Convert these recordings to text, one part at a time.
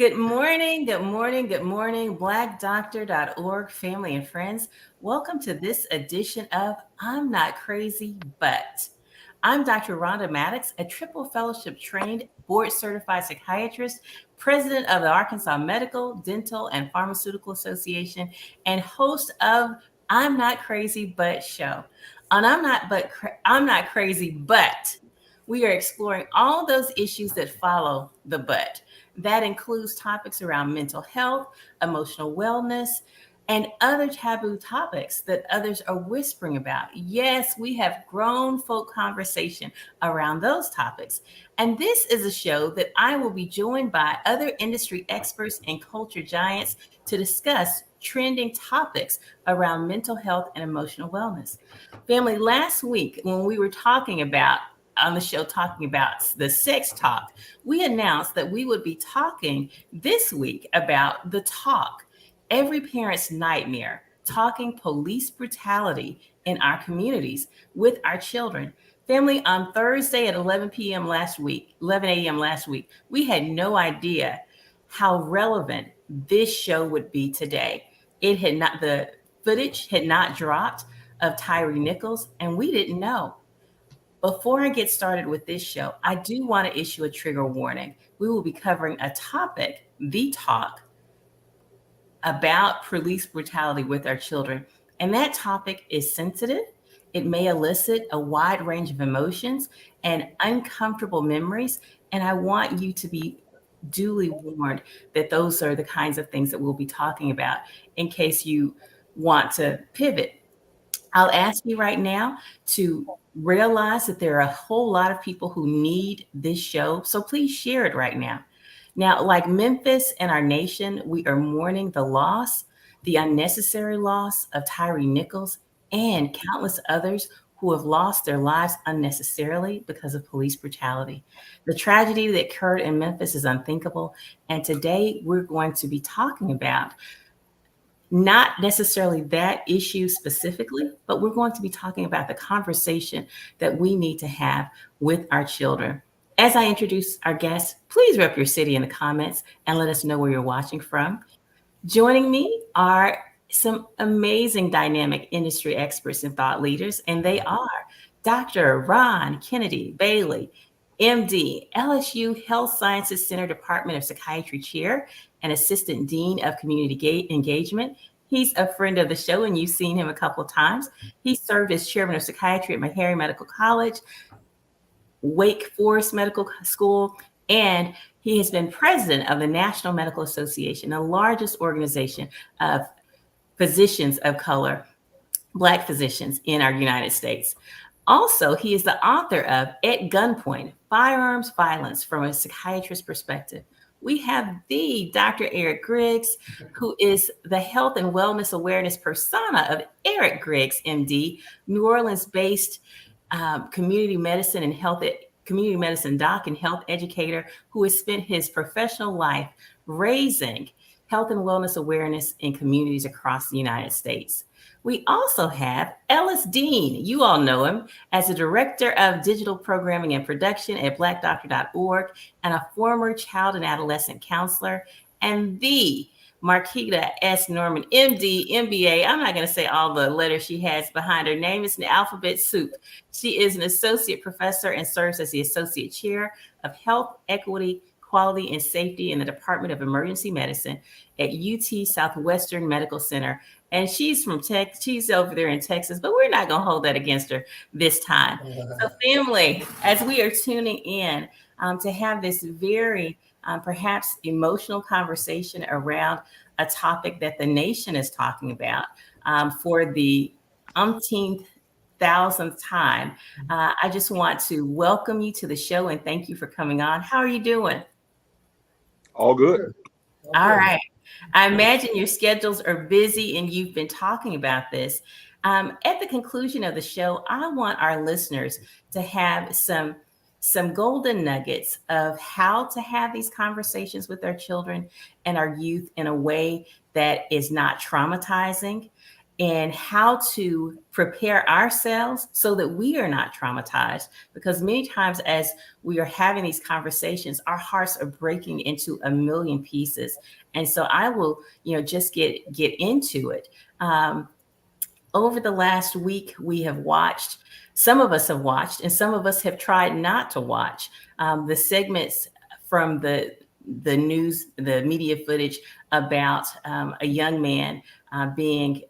Good morning, good morning, good morning, blackdoctor.org family and friends. Welcome to this edition of I'm Not Crazy, But. I'm Dr. Rhonda Mattox, a triple fellowship trained, board certified psychiatrist, president of the Arkansas Medical, Dental, and Pharmaceutical Association, and host of I'm Not Crazy, But show. On I'm Not Crazy, But we are exploring all those issues that follow the but. That includes topics around mental health, emotional wellness, and other taboo topics that others are whispering about. Yes, we have grown folk conversation around those topics. And this is a show that I will be joined by other industry experts and culture giants to discuss trending topics around mental health and emotional wellness. Family, last week when we were talking about on the show talking about the sex talk, we announced that we would be talking this week about the talk, every parent's nightmare, talking police brutality in our communities with our children. Family, on Thursday at 11 a.m. last week, we had no idea how relevant this show would be today. The footage had not dropped of Tyree Nichols, and we didn't know. Before I get started with this show, I do want to issue a trigger warning. We will be covering a topic, the talk, about police brutality with our children. And that topic is sensitive. It may elicit a wide range of emotions and uncomfortable memories. And I want you to be duly warned that those are the kinds of things that we'll be talking about in case you want to pivot. I'll ask you right now to realize that there are a whole lot of people who need this show. So please share it right now. Now, like Memphis and our nation, we are mourning the unnecessary loss of Tyree Nichols and countless others who have lost their lives unnecessarily because of police brutality. The tragedy that occurred in Memphis is unthinkable. And today we're going to be talking about not necessarily that issue specifically, but we're going to be talking about the conversation that we need to have with our children. As I introduce our guests, please rep your city in the comments and let us know where you're watching from. Joining me are some amazing dynamic industry experts and thought leaders, and they are Dr. Ron Kennedy Bailey, MD, LSU Health Sciences Center Department of Psychiatry Chair and Assistant Dean of Community Engagement. He's a friend of the show, and you've seen him a couple of times. He served as chairman of psychiatry at Meharry Medical College, Wake Forest Medical School, and he has been president of the National Medical Association, the largest organization of physicians of color, Black physicians in our United States. Also, he is the author of At Gunpoint, Firearms Violence from a Psychiatrist's Perspective. We have the Dr. Eric Griggs, who is the health and wellness awareness persona of Eric Griggs, MD, New Orleans-based community medicine doc and health educator who has spent his professional life raising health and wellness awareness in communities across the United States. We also have Ellis Dean. You all know him as the Director of Digital Programming and Production at blackdoctor.org and a former child and adolescent counselor, and the Marquita S. Norman, MD, MBA. I'm not going to say all the letters she has behind her name. It's an alphabet soup. She is an associate professor and serves as the associate chair of health, equity, quality, and safety in the Department of Emergency Medicine at UT Southwestern Medical Center. And she's from Texas. She's over there in Texas, but we're not going to hold that against her this time. So family, as we are tuning in to have this very perhaps emotional conversation around a topic that the nation is talking about for the umpteenth thousandth time, I just want to welcome you to the show and thank you for coming on. How are you doing? All good. All right. I imagine your schedules are busy and you've been talking about this. At the conclusion of the show, I want our listeners to have some golden nuggets of how to have these conversations with our children and our youth in a way that is not traumatizing and how to prepare ourselves so that we are not traumatized. Because many times, as we are having these conversations, our hearts are breaking into a million pieces. And so I will, just get into it. Over the last week, we have watched. Some of us have watched, and some of us have tried not to watch the segments from the news, the media footage about a young man being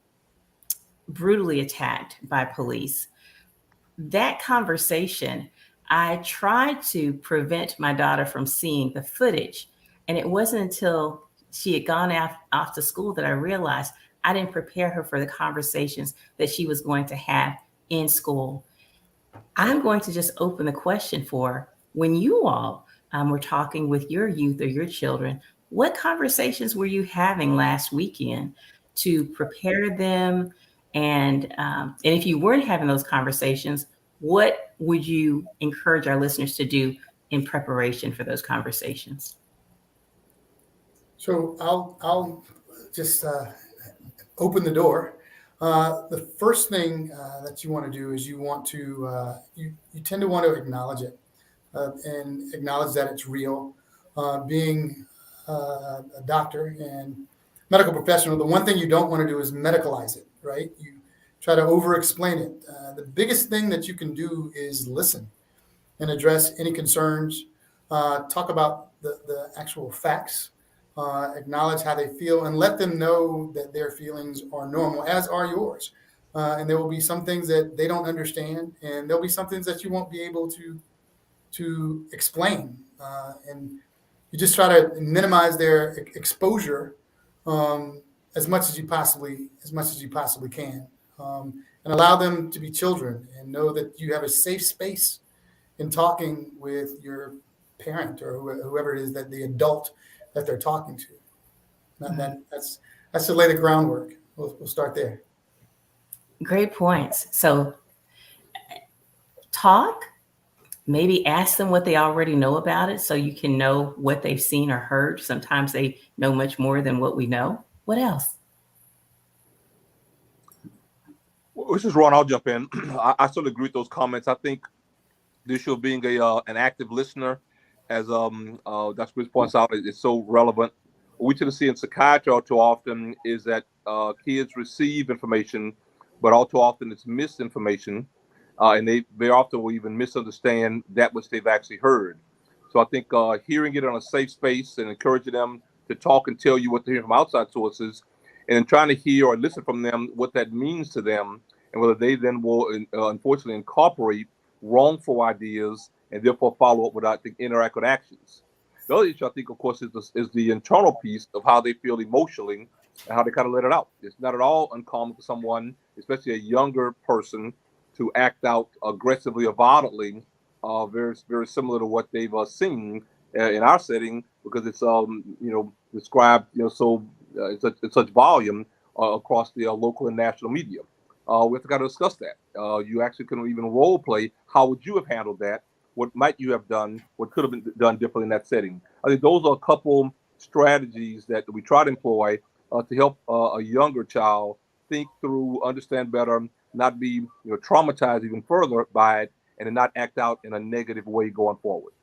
brutally attacked by police. That conversation, I tried to prevent my daughter from seeing the footage. And it wasn't until she had gone off to school that I realized I didn't prepare her for the conversations that she was going to have in school. I'm going to just open the question for when you all were talking with your youth or your children, what conversations were you having last weekend to prepare them? And if you weren't having those conversations, what would you encourage our listeners to do in preparation for those conversations? So I'll just open the door. The first thing that you want to do is you want to you tend to want to acknowledge it and acknowledge that it's real. Being a doctor and medical professional, the one thing you don't want to do is medicalize it, right? You try to over explain it. The biggest thing that you can do is listen and address any concerns, talk about the actual facts, acknowledge how they feel, and let them know that their feelings are normal, as are yours. And there will be some things that they don't understand, and there'll be some things that you won't be able to explain. And you just try to minimize their exposure um, as much as you possibly can, and allow them to be children and know that you have a safe space in talking with your parent or whoever it is that the adult that they're talking to. That's to lay the groundwork. We'll start there. Great points. So, talk, maybe ask them what they already know about it so you can know what they've seen or heard. Sometimes they know much more than what we know. What else? This is Ron. I'll jump in. I certainly agree with those comments. I think the issue of being a an active listener, as Dr. Bruce points out, is so relevant. What we tend to see in psychiatry all too often is that kids receive information, but all too often it's misinformation, and they very often will even misunderstand that which they've actually heard. So I think hearing it in a safe space and encouraging them to talk and tell you what they hear from outside sources, and then trying to hear or listen from them what that means to them, and whether they then will unfortunately incorporate wrongful ideas and therefore follow up without the inadequate actions. The other issue, I think, of course, is the internal piece of how they feel emotionally and how they kind of let it out. It's not at all uncommon for someone, especially a younger person, to act out aggressively or violently, very very similar to what they've seen in our setting, because it's described so in such volume across the local and national media. We have to kind of discuss that. You actually can even role play. How would you have handled that? What might you have done? What could have been done differently in that setting? I think those are a couple strategies that we try to employ to help a younger child think through, understand better, not be traumatized even further by it, and to not act out in a negative way going forward.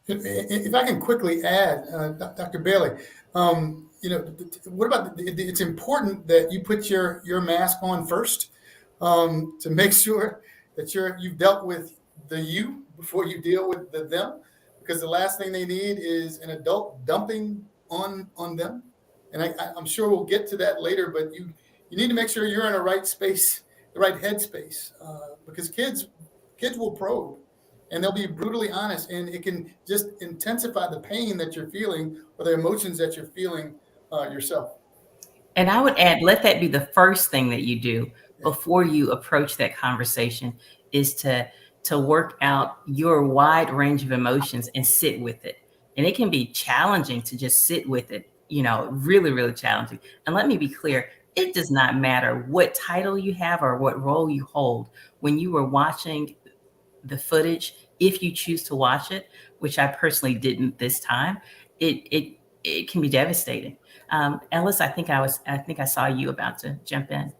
If I can quickly add, Dr. Bailey, what about it's important that you put your mask on first to make sure that you've dealt with the you before you deal with the them, because the last thing they need is an adult dumping on them. And I'm sure we'll get to that later, but you need to make sure you're in a right space, the right headspace, because kids will probe and they'll be brutally honest, and it can just intensify the pain that you're feeling or the emotions that you're feeling yourself. And I would add, let that be the first thing that you do Yeah. before you approach that conversation, is to work out your wide range of emotions and sit with it. And it can be challenging to just sit with it, really, really challenging. And let me be clear, it does not matter what title you have or what role you hold. When you were watching the footage, if you choose to watch it, which I personally didn't this time, it it can be devastating. Ellis, I think I saw you about to jump in.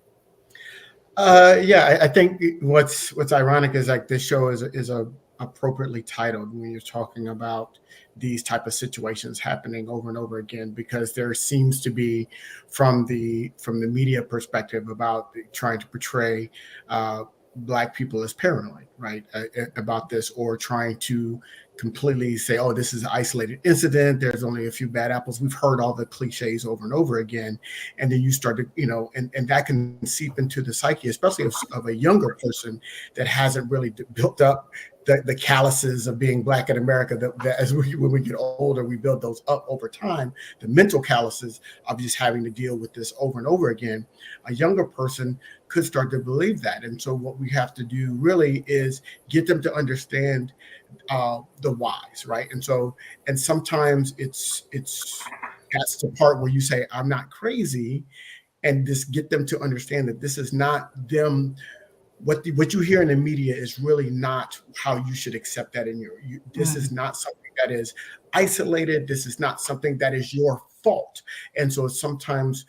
Yeah, I think what's ironic is like this show is a appropriately titled when you're talking about these type of situations happening over and over again, because there seems to be from the media perspective about trying to portray black people as paranoid, right, about this, or trying to completely say, oh, this is an isolated incident, there's only a few bad apples. We've heard all the cliches over and over again, and then you start to, and that can seep into the psyche, especially of a younger person that hasn't really built up the calluses of being black in America. That when we get older, we build those up over time. The mental calluses of just having to deal with this over and over again. A younger person could start to believe that, and so what we have to do really is get them to understand the whys, right? And sometimes it's that's the part where you say, I'm not crazy, and just get them to understand that this is not them. What you hear in the media is really not how you should accept that in this is not something that is isolated. This is not something that is your fault. And so sometimes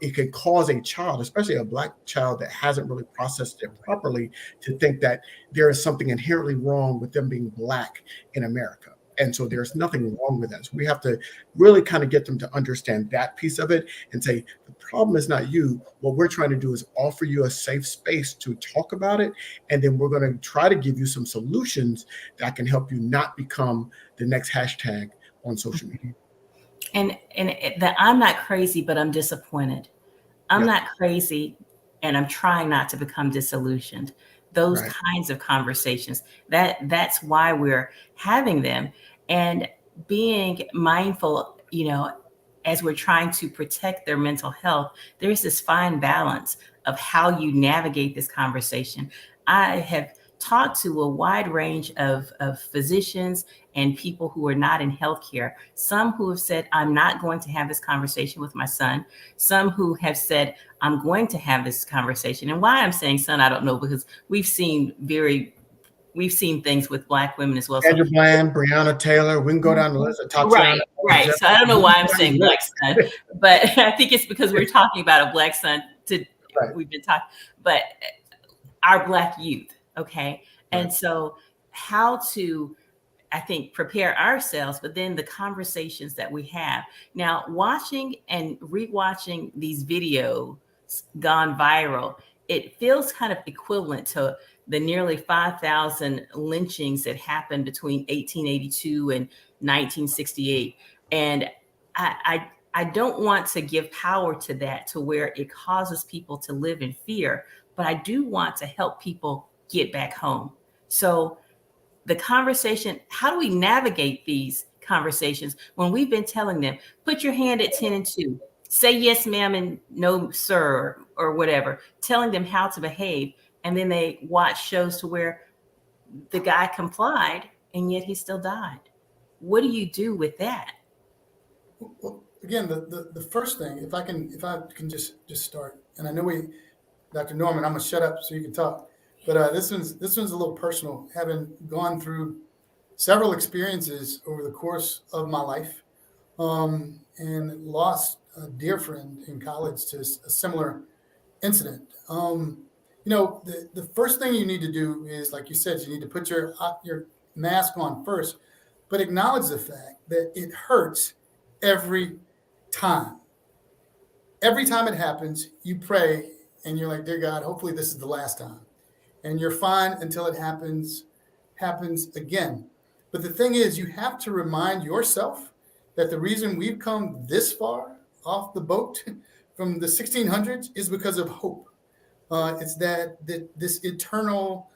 it can cause a child, especially a black child that hasn't really processed it properly, to think that there is something inherently wrong with them being black in America. And so there's nothing wrong with that. So we have to really kind of get them to understand that piece of it and say, the problem is not you. What we're trying to do is offer you a safe space to talk about it. And then we're going to try to give you some solutions that can help you not become the next hashtag on social media. And that I'm not crazy, but I'm disappointed. I'm not crazy, and I'm trying not to become disillusioned. Those kinds of conversations, that's why we're having them, and being mindful, as we're trying to protect their mental health. There's this fine balance of how you navigate this conversation. I have talked to a wide range of physicians and people who are not in healthcare. Some who have said, I'm not going to have this conversation with my son. Some who have said, I'm going to have this conversation. And why I'm saying son, I don't know, because we've seen things with black women as well. Andrew Bland, Breonna Taylor, we can go down the list of top. Right. So I don't know why I'm saying black son, but I think it's because we're talking about a black son. We've been talking, but our black youth. Okay. And so how to, I think, prepare ourselves, but then the conversations that we have now, watching and rewatching these videos gone viral, it feels kind of equivalent to the nearly 5,000 lynchings that happened between 1882 and 1968. And I don't want to give power to that, to where it causes people to live in fear, but I do want to help people get back home. So the conversation, how do we navigate these conversations when we've been telling them, put your hand at 10 and 2, say yes, ma'am, and no, sir, or whatever, telling them how to behave. And then they watch shows to where the guy complied and yet he still died. What do you do with that? Well, again, the first thing, if I can just start, and I know Dr. Norman, I'm gonna shut up so you can talk. But this one's a little personal, having gone through several experiences over the course of my life, and lost a dear friend in college to a similar incident. The first thing you need to do is, like you said, you need to put your mask on first, but acknowledge the fact that it hurts every time. Every time it happens, you pray and you're like, dear God, hopefully this is the last time. And you're fine until it happens again. But the thing is, you have to remind yourself that the reason we've come this far off the boat from the 1600s is because of hope. It's that this eternal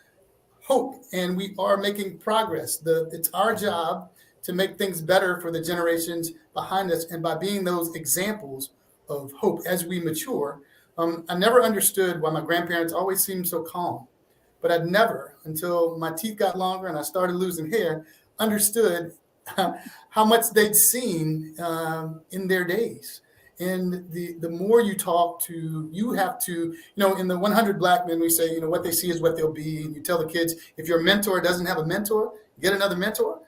hope, and we are making progress. It's our job to make things better for the generations behind us, and by being those examples of hope as we mature. I never understood why my grandparents always seemed so calm. But I'd never, until my teeth got longer and I started losing hair, understood how much they'd seen in their days. And the more you talk to, you have to, in the 100 Black Men, we say, what they see is what they'll be. And you tell the kids, if your mentor doesn't have a mentor, get another mentor.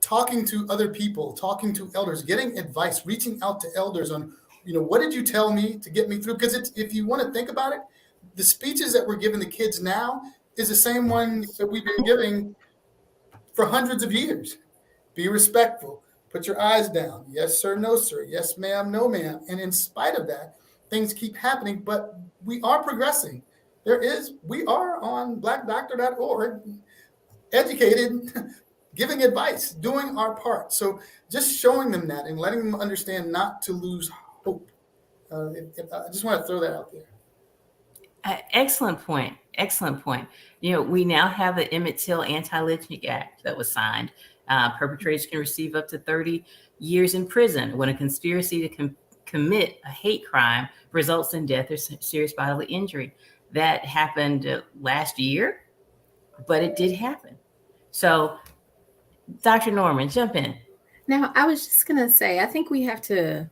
talking to other people, talking to elders, getting advice, reaching out to elders on, what did you tell me to get me through? Because if you want to think about it, the speeches that we're giving the kids now is the same ones that we've been giving for hundreds of years. Be respectful. Put your eyes down. Yes, sir. No, sir. Yes, ma'am. No, ma'am. And in spite of that, things keep happening, but we are progressing. We are on blackdoctor.org, educated, giving advice, doing our part. So just showing them that and letting them understand not to lose hope. I just want to throw that out there. Excellent point. Excellent point. We now have the Emmett Till Anti-Lynching Act that was signed. Perpetrators can receive up to 30 years in prison when a conspiracy to commit a hate crime results in death or serious bodily injury. That happened last year, but it did happen. So, Dr. Norman, jump in. Now, I was just going to say, I think we have to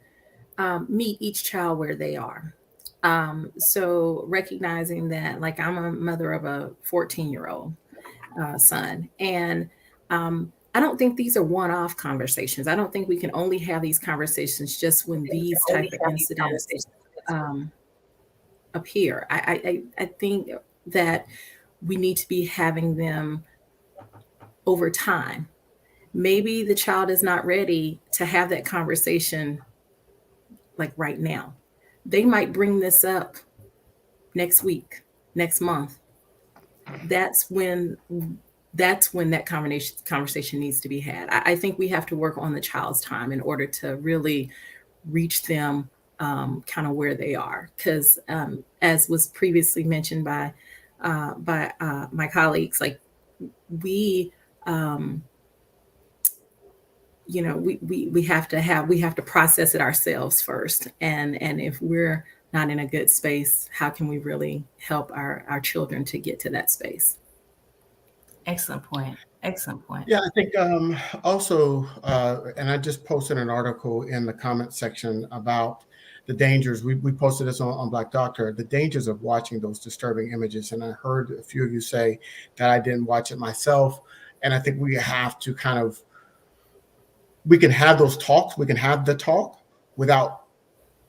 meet each child where they are. So recognizing that, like, I'm a mother of a 14-year-old son, and I don't think these are one-off conversations. I don't think we can only have these conversations just when these type of incidents appear. I think that we need to be having them over time. Maybe the child is not ready to have that conversation like right now. They might bring this up next week, next month. That's when that conversation needs to be had. I think we have to work on the child's time in order to really reach them kind of where they are. Because as was previously mentioned by my colleagues, like we have to process it ourselves first. And if we're not in a good space, how can we really help our children to get to that space? Excellent point. Excellent point. Yeah, I think also, and I just posted an article in the comment section about the dangers. We posted this on Black Doctor, the dangers of watching those disturbing images. And I heard a few of you say that I didn't watch it myself. And I think we have to we can have those talks. We can have the talk without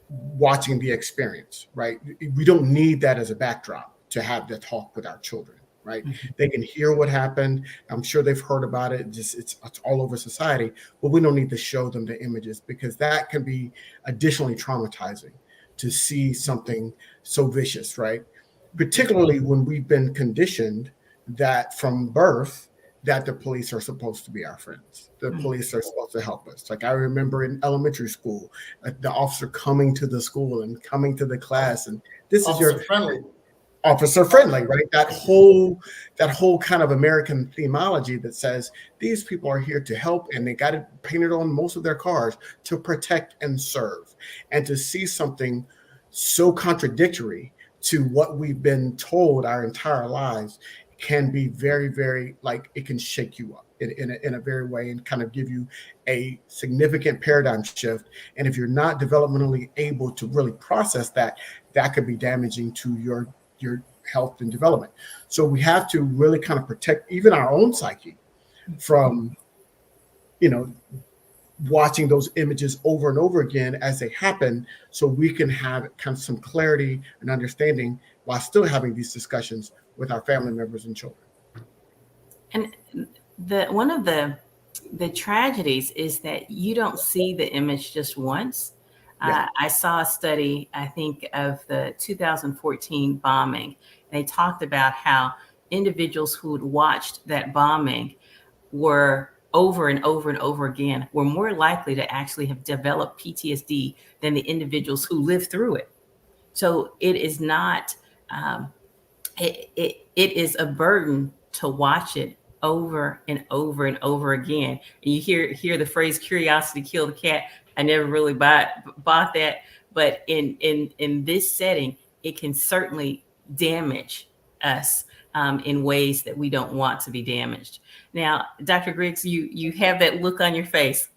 watching the experience, right? We don't need that as a backdrop to have the talk with our children, right? Mm-hmm. They can hear what happened. I'm sure they've heard about it. It's all over society, but we don't need to show them the images because that can be additionally traumatizing to see something so vicious, right? Particularly when we've been conditioned that from birth, that the police are supposed to be our friends. The police are supposed to help us. Like I remember in elementary school, the officer coming to the school and coming to the class, and this officer is your friendly. Officer friendly, right? That whole kind of American themology that says these people are here to help, and they got it painted on most of their cars to protect and serve. And to see something so contradictory to what we've been told our entire lives can be very, very, like, it can shake you up in a very way and kind of give you a significant paradigm shift. And if you're not developmentally able to really process that, that could be damaging to your health and development. So we have to really kind of protect even our own psyche from, watching those images over and over again as they happen, so we can have kind of some clarity and understanding while still having these discussions with our family members and children. And one of the tragedies is that you don't see the image just once. Yeah. I saw a study, I think, of the 2014 bombing. They talked about how individuals who had watched that bombing were over and over and over again were more likely to actually have developed PTSD than the individuals who lived through it. So it is not, it is a burden to watch it over and over and over again. And you hear the phrase "curiosity killed the cat." I never really bought that, but in this setting, it can certainly damage us in ways that we don't want to be damaged. Now, Dr. Griggs, you have that look on your face.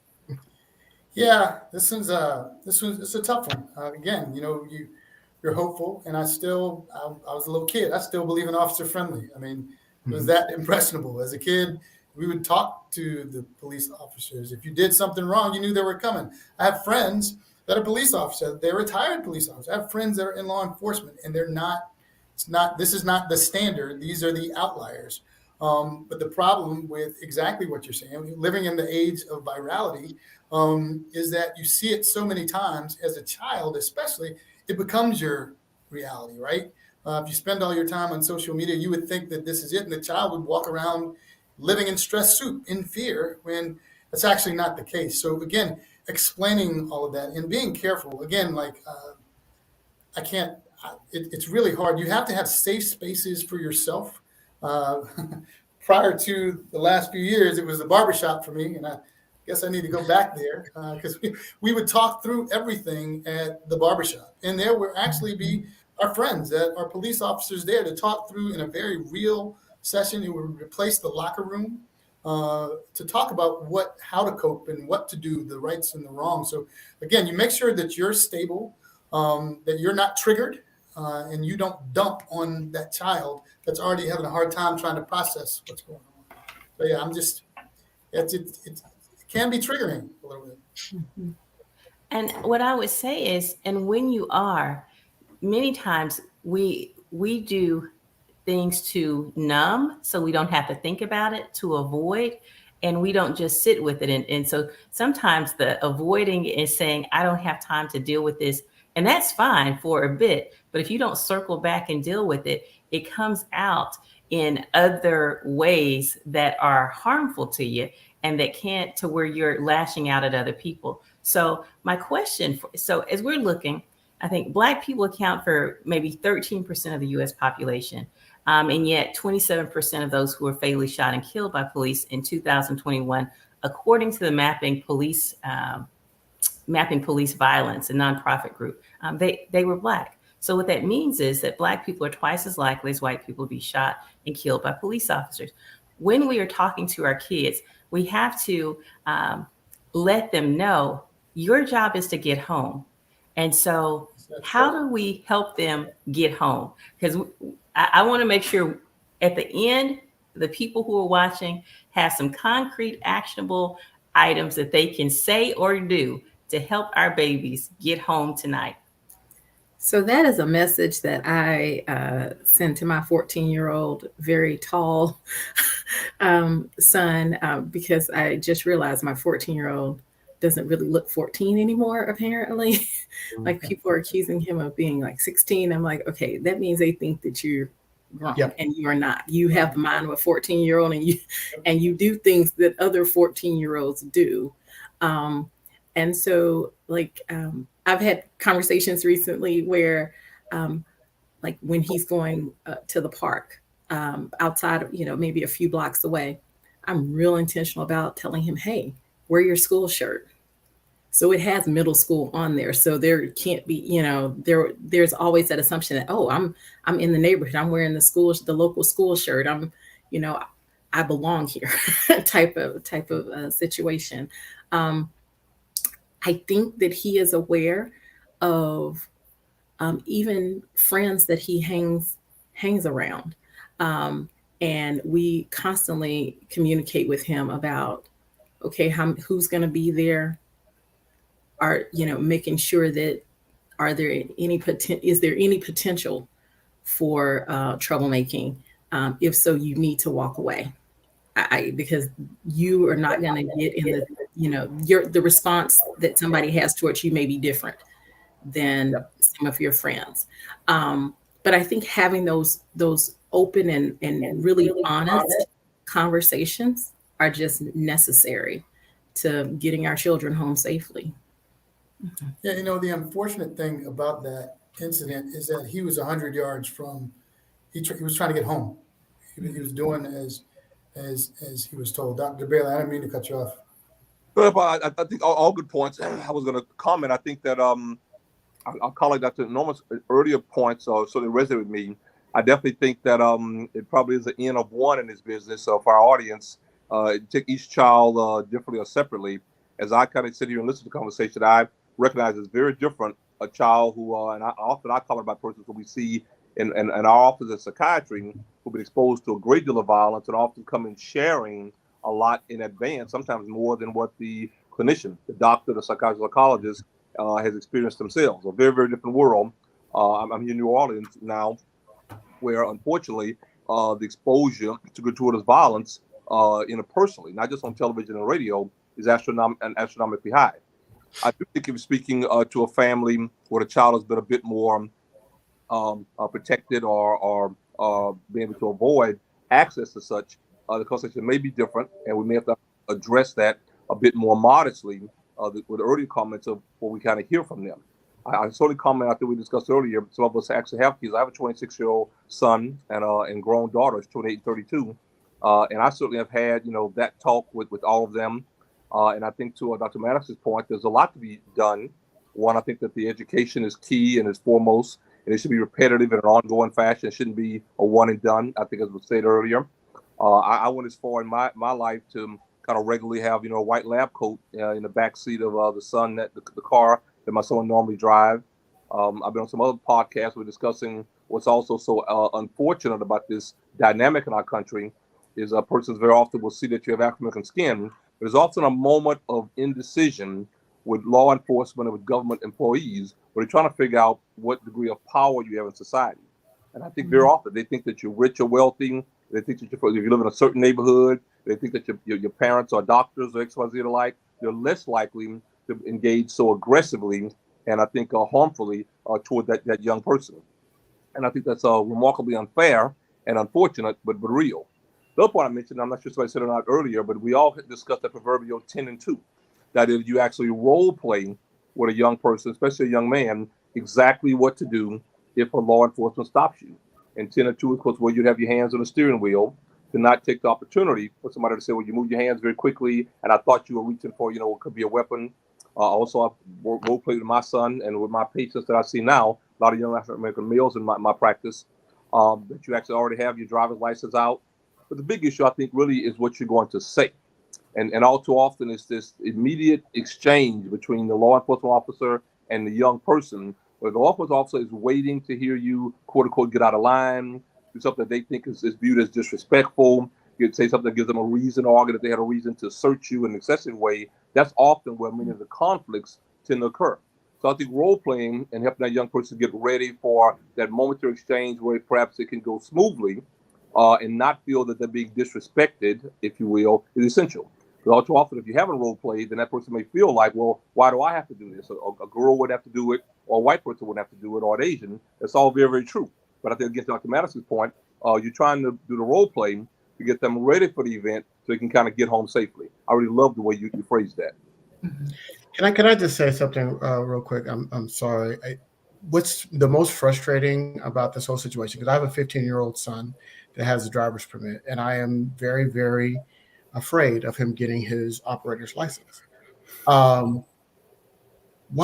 Yeah, this is a tough one. Again, you're hopeful, and I was a little kid. I still believe in officer friendly. I mean, it was that impressionable as a kid. we would talk to the police officers. If you did something wrong, you knew they were coming. I have friends that are police officers. They're retired police officers. I have friends that are in law enforcement, and they're not. It's not. This is not the standard. These are the outliers. But the problem with exactly what you're saying, living in the age of virality, is that you see it so many times as a child, especially, it becomes your reality, right? If you spend all your time on social media, you would think that this is it, and the child would walk around living in stress soup, in fear, when that's actually not the case. So again, explaining all of that and being careful. Again, like I can't. It's really hard. You have to have safe spaces for yourself. Uh, Prior to the last few years, it was the barbershop for me, and I guess I need to go back there because we would talk through everything at the barbershop, and there would actually be our friends that are police officers there to talk through in a very real session. It would replace the locker room to talk about how to cope and what to do, the rights and the wrongs. So again, you make sure that you're stable, that you're not triggered, and you don't dump on that child that's already having a hard time trying to process what's going on. So yeah, it can be triggering a little bit. Mm-hmm. And what I would say is, and when you are, many times we do things to numb so we don't have to think about it, to avoid, and we don't just sit with it. And so sometimes the avoiding is saying, I don't have time to deal with this. And that's fine for a bit. But if you don't circle back and deal with it, it comes out in other ways that are harmful to you and that can't, to where you're lashing out at other people. So my question, so as we're looking, I think Black people account for maybe 13% of the US population. And yet 27% of those who were fatally shot and killed by police in 2021, according to the Mapping Police Violence, a nonprofit group, they were Black. So what that means is that Black people are twice as likely as white people to be shot and killed by police officers. When we are talking to our kids, we have to let them know your job is to get home. And so how do we help them get home? Because I want to make sure at the end, the people who are watching have some concrete, actionable items that they can say or do to help our babies get home tonight. So that is a message that I send to my 14-year-old, very tall son, because I just realized my 14-year-old doesn't really look 14 anymore, apparently. Like people are accusing him of being like 16. I'm like, okay, that means they think that you're grown. Yep. And you are not. You have the mind of a 14-year-old, and you do things that other 14-year-olds do. And so like I've had conversations recently where like when he's going to the park outside of, maybe a few blocks away, I'm real intentional about telling him, hey, wear your school shirt. So it has middle school on there. So there can't be, there's always that assumption that, oh, I'm in the neighborhood. I'm wearing the local school shirt. I belong here type of situation. I think that he is aware of even friends that he hangs around. And we constantly communicate with him about, okay, who's going to be there? Making sure that is there any potential for troublemaking? If so, you need to walk away. Because you are not going to get in the response that somebody has towards you may be different than some of your friends. But I think having those open and really honest conversations are just necessary to getting our children home safely. Yeah, the unfortunate thing about that incident is that he was 100 yards from, he was trying to get home. He was doing as he was told. Dr. Bailey, I didn't mean to cut you off. But I think all good points. I was going to comment. I think that I'll call it Dr. Norman's earlier points, so they resonate with me. I definitely think that it probably is the end of one in this business. So for our audience, take each child differently or separately. As I kind of sit here and listen to the conversation, I recognize it's very different. A child who, and I call it about persons who we see in our office of psychiatry, who've been exposed to a great deal of violence and often come in sharing a lot in advance, sometimes more than what the clinician, the doctor, the psychologist has experienced themselves. A very, very different world. I'm here in New Orleans now, where unfortunately the exposure to gratuitous violence interpersonally, not just on television and radio, is astronomically high. I do think if speaking to a family where the child has been a bit more protected or being able to avoid access to such, the conversation may be different, and we may have to address that a bit more modestly with the earlier comments of what we kind of hear from them. I certainly comment, I think we discussed earlier, some of us actually have kids. I have a 26-year-old son and grown daughters, 28 and 32. And I certainly have had, that talk with all of them. And I think to Dr. Mattox's point, there's a lot to be done. One, I think that the education is key and is foremost, and it should be repetitive in an ongoing fashion. It shouldn't be a one and done, I think, as was said earlier. I went as far in my life to kind of regularly have, a white lab coat in the back seat of the car that my son normally drive. I've been on some other podcasts. We're discussing what's also so unfortunate about this dynamic in our country is persons very often will see that you have African American skin. There's often a moment of indecision with law enforcement and with government employees where they're trying to figure out what degree of power you have in society. And I think very often they think that you're rich or wealthy. They think that if you live in a certain neighborhood, they think that your parents are doctors or XYZ or like, they're less likely to engage so aggressively and I think harmfully toward that young person. And I think that's remarkably unfair and unfortunate, but real. The other point I mentioned, I'm not sure if I said it or not earlier, but we all discussed that proverbial 10 and 2. That is, you actually role play with a young person, especially a young man, exactly what to do if a law enforcement stops you. And 10 and 2, of course, where you'd have your hands on the steering wheel to not take the opportunity for somebody to say, well, you move your hands very quickly, and I thought you were reaching for, what could be a weapon. Also, I've role played with my son and with my patients that I see now, a lot of young African American males in my practice, that you actually already have your driver's license out. But the big issue, I think, really is what you're going to say. And all too often it's this immediate exchange between the law enforcement officer and the young person, where the law enforcement officer is waiting to hear you, quote unquote, get out of line, do something that they think is viewed as disrespectful. You'd say something that gives them a reason to argue that they had a reason to search you in an excessive way. That's often where many of the conflicts tend to occur. So I think role playing and helping that young person get ready for that momentary exchange where perhaps it can go smoothly and not feel that they're being disrespected, if you will, is essential. But all too often, if you haven't role played, then that person may feel like, well, why do I have to do this? A girl would have to do it, or a white person would have to do it, or an Asian. That's all very, very true. But I think, again, to Dr. Mattox's point, you're trying to do the role playing to get them ready for the event so they can kind of get home safely. I really love the way you phrased that. Can I just say something real quick? I'm sorry. What's the most frustrating about this whole situation? Because I have a 15-year-old son that has a driver's permit, and I am very, very afraid of him getting his operator's license. Why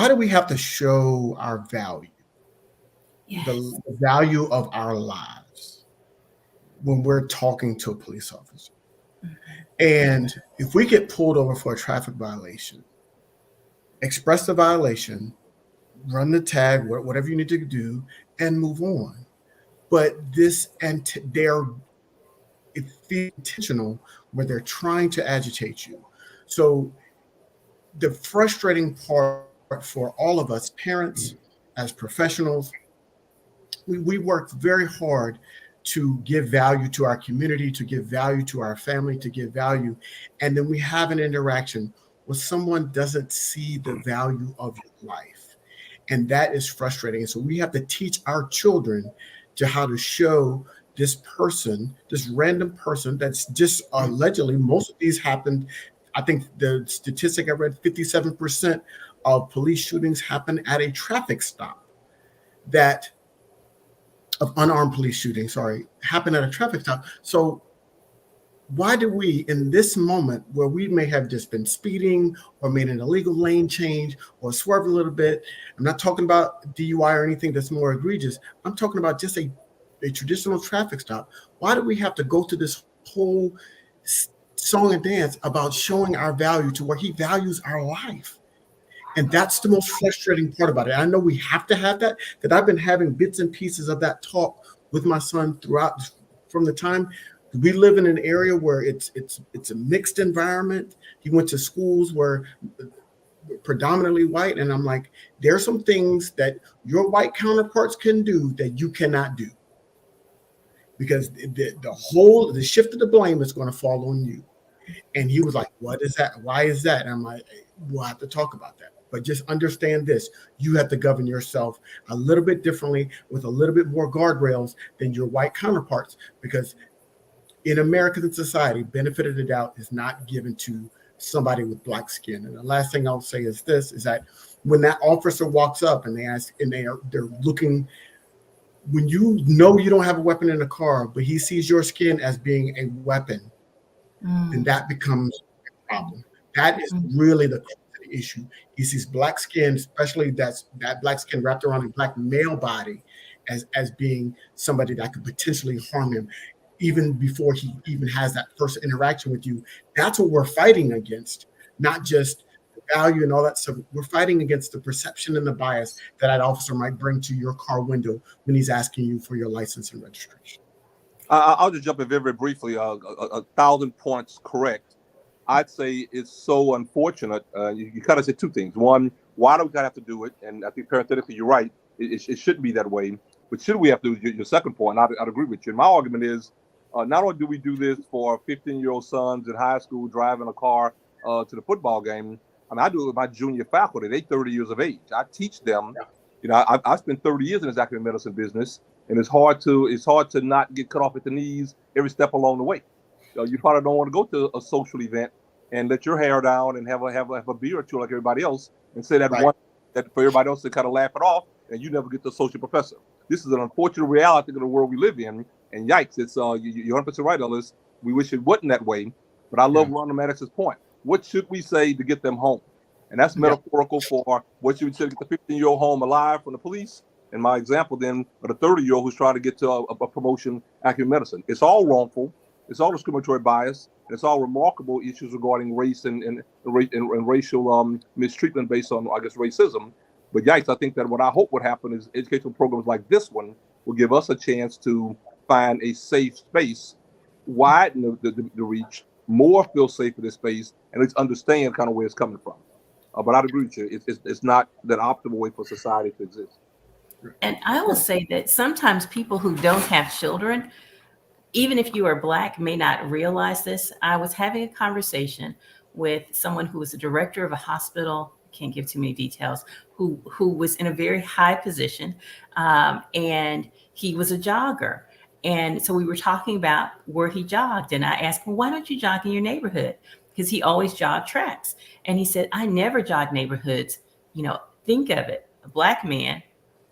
do we have to show our value, the value of our lives, when we're talking to a police officer? And if we get pulled over for a traffic violation, express the violation, run the tag, whatever you need to do, and move on. But they're intentional where they're trying to agitate you. So the frustrating part for all of us, parents, as professionals, we work very hard to give value to our community, to give value to our family, to give value. And then we have an interaction where someone doesn't see the value of your life. And that is frustrating. And so we have to teach our children to how to show this person, this random person that's just allegedly, most of these happened. I think the statistic I read, 57% of police shootings happen at a traffic stop. Of unarmed police shootings, happen at a traffic stop. So why do we, in this moment where we may have just been speeding or made an illegal lane change or swerve a little bit, I'm not talking about DUI or anything that's more egregious. I'm talking about just a traditional traffic stop. Why do we have to go through this whole song and dance about showing our value to where he values our life? And that's the most frustrating part about it. I know we have to have that, because I've been having bits and pieces of that talk with my son throughout from the time We live in an area where it's a mixed environment. He went to schools where predominantly white, and I'm like, there's some things that your white counterparts can do that you cannot do, because the shift of the blame is going to fall on you. And he was like, what is that? Why is that? And I'm like, we'll have to talk about that. But just understand this: you have to govern yourself a little bit differently, with a little bit more guardrails than your white counterparts, because in American society, benefit of the doubt is not given to somebody with black skin. And the last thing I'll say is this: is that when that officer walks up and they ask, and they're looking, when you know you don't have a weapon in the car, but he sees your skin as being a weapon, then that becomes a problem. That is really the issue. He sees black skin, especially that black skin wrapped around a black male body, as being somebody that could potentially harm him, even before he even has that first interaction with you. That's what we're fighting against, not just the value and all that stuff. We're fighting against the perception and the bias that officer might bring to your car window when he's asking you for your license and registration. I'll just jump in very, very briefly. 1,000 points correct. I'd say it's so unfortunate. You kind of said two things. One, why do we have to do it? And I think parenthetically, you're right. It shouldn't be that way. But should we have to do your second point? And I'd agree with you. And my argument is, not only do we do this for 15-year-old sons in high school driving a car to the football game, I mean, I do it with my junior faculty. They're 30 years of age. I teach them. You know, I spent 30 years in this academic medicine business, and it's hard to not get cut off at the knees every step along the way. You probably don't want to go to a social event and let your hair down and have a beer or two like everybody else, and say that one that for everybody else to kind of laugh it off, and you never get the associate professor. This is an unfortunate reality of the world we live in, and yikes, it's you're 100% right, Ellis. We wish it wasn't that way, but I love Rhonda Mattox's point. What should we say to get them home? And that's metaphorical for what you would say to get the 15-year-old home alive from the police. And my example then of the 30-year-old who's trying to get to a promotion academic medicine. It's all wrongful. It's all discriminatory bias. And it's all remarkable issues regarding race and racial mistreatment based on, I guess, racism. But yikes, I think that what I hope would happen is educational programs like this one will give us a chance to find a safe space, widen the reach, more feel safe in this space, and let's understand kind of where it's coming from. But I'd agree with you. It's not that optimal way for society to exist. And I will say that sometimes people who don't have children, even if you are Black, may not realize this. I was having a conversation with someone who was the director of a hospital, can't give too many details, who was in a very high position, and he was a jogger. And so we were talking about where he jogged, and I asked him, why don't you jog in your neighborhood? Because he always jogged tracks. And he said, I never jog neighborhoods. You know, think of it, a Black man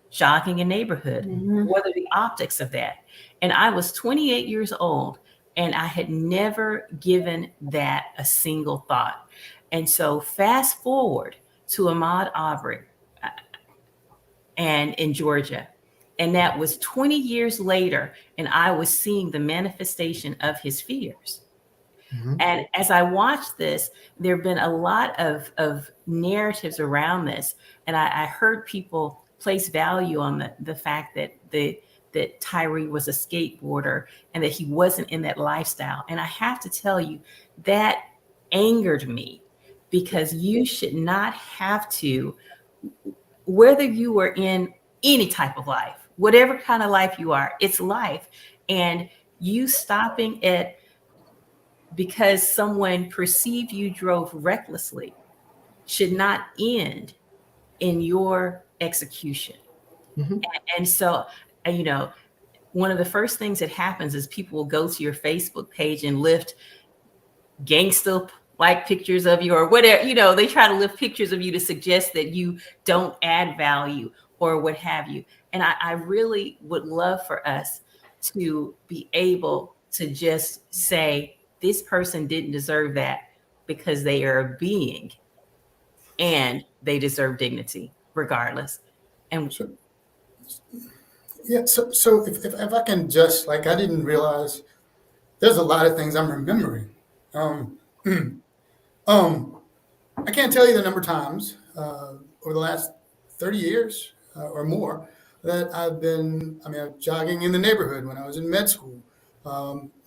jogging a neighborhood. What are the optics of that? And I was 28 years old, and I had never given that a single thought. And so fast forward to Ahmaud Arbery and in Georgia. And that was 20 years later, and I was seeing the manifestation of his fears. And as I watched this, there have been a lot of narratives around this. And I heard people place value on the fact that Tyree was a skateboarder and that he wasn't in that lifestyle. And I have to tell you, that angered me, because you should not have to, whether you are in any type of life, whatever kind of life you are, it's life. And you stopping it because someone perceived you drove recklessly should not end in your execution. And so, you know, one of the first things that happens is people will go to your Facebook page and lift gangster like pictures of you or whatever, you know, they try to lift pictures of you to suggest that you don't add value or what have you. And I really would love for us to be able to just say, this person didn't deserve that, because they are a being and they deserve dignity regardless. And So if I can just, like, I didn't realize there's a lot of things I'm remembering. I can't tell you the number of times over the last 30 years or more that I'm jogging in the neighborhood when I was in med school.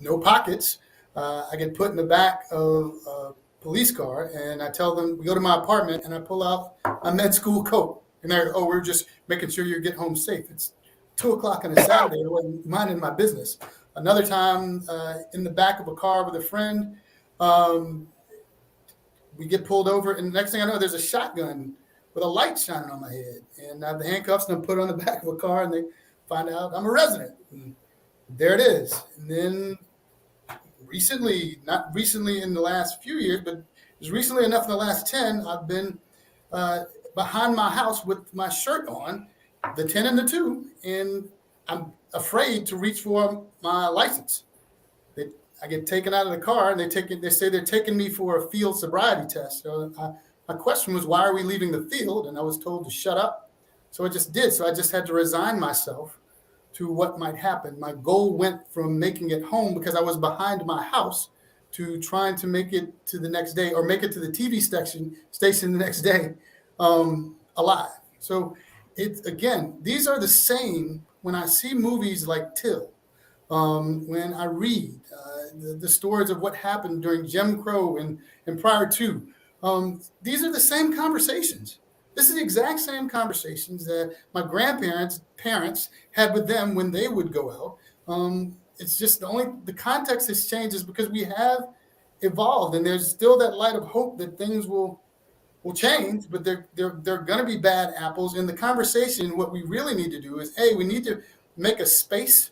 no pockets. I get put in the back of a police car, and I tell them, we go to my apartment, and I pull out a med school coat. And they're, oh, we're just making sure you get home safe. It's 2 o'clock on a Saturday. I wasn't minding my business. Another time, in the back of a car with a friend, we get pulled over, and the next thing I know, there's a shotgun with a light shining on my head. And I have the handcuffs, and I'm put on the back of a car, and they find out I'm a resident. And there it is. And then recently, not recently in the last few years, but just recently enough in the last 10, I've been behind my house with my shirt on, the 10 and the 2, and I'm afraid to reach for my license. I get taken out of the car, and they say they're taking me for a field sobriety test. So my question was, why are we leaving the field? And I was told to shut up. So I just did. So I just had to resign myself to what might happen. My goal went from making it home because I was behind my house to trying to make it to the next day, or make it to the TV station the next day alive. So it's, again, these are the same when I see movies like Till, when I read the stories of what happened during Jim Crow and prior to. These are the same conversations. This is the exact same conversations that my parents had with them when they would go out. It's just the context has changed is because we have evolved, and there's still that light of hope that things will change, but they're going to be bad apples. In the conversation, what we really need to do is, we need to make a space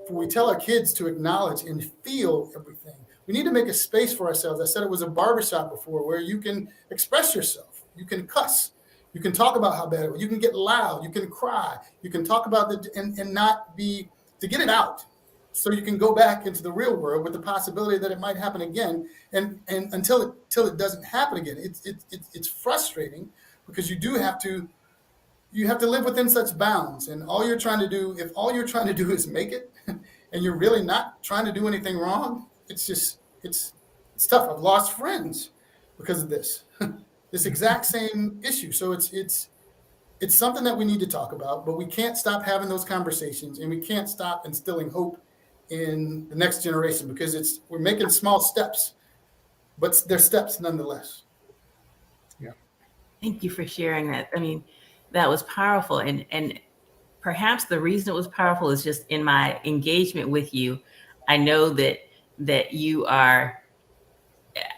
for, we tell our kids to acknowledge and feel everything. We need to make a space for ourselves. I said it was a barbershop before, where you can express yourself, you can cuss, you can talk about how bad it was, you can get loud, you can cry, you can talk about and not be, to get it out, so you can go back into the real world with the possibility that it might happen again. And until it doesn't happen again, it's frustrating, because you have to live within such bounds. And if all you're trying to do is make it, and you're really not trying to do anything wrong, it's tough. I've lost friends because of this exact same issue. So it's something that we need to talk about, but we can't stop having those conversations, and we can't stop instilling hope in the next generation, because we're making small steps, but they're steps nonetheless. Yeah. Thank you for sharing that. I mean, that was powerful. And perhaps the reason it was powerful is just in my engagement with you. I know that you are,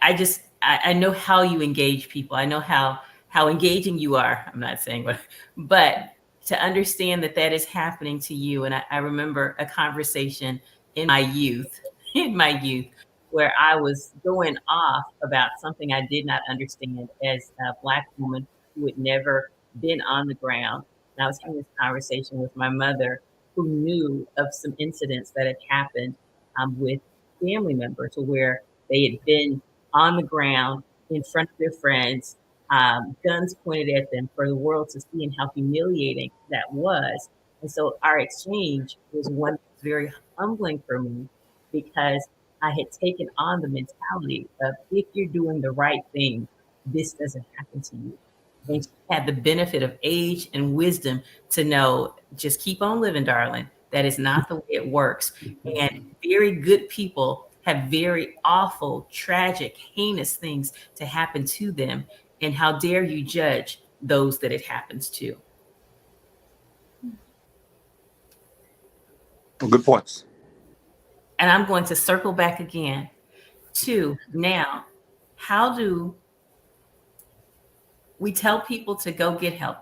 I know how you engage people. I know how engaging you are. I'm not saying what, but to understand that is happening to you. And I remember a conversation in my youth, where I was going off about something I did not understand as a Black woman who had never been on the ground. And I was having this conversation with my mother, who knew of some incidents that had happened with family members, where they had been on the ground in front of their friends, guns pointed at them for the world to see, and how humiliating that was. And so our exchange was one that was very humbling for me, because I had taken on the mentality of, if you're doing the right thing, this doesn't happen to you. And she had the benefit of age and wisdom to know, just keep on living, darling. That is not the way it works. And very good people have very awful, tragic, heinous things to happen to them. And how dare you judge those that it happens to? Good points. And I'm going to circle back again to, now, how do we tell people to go get help?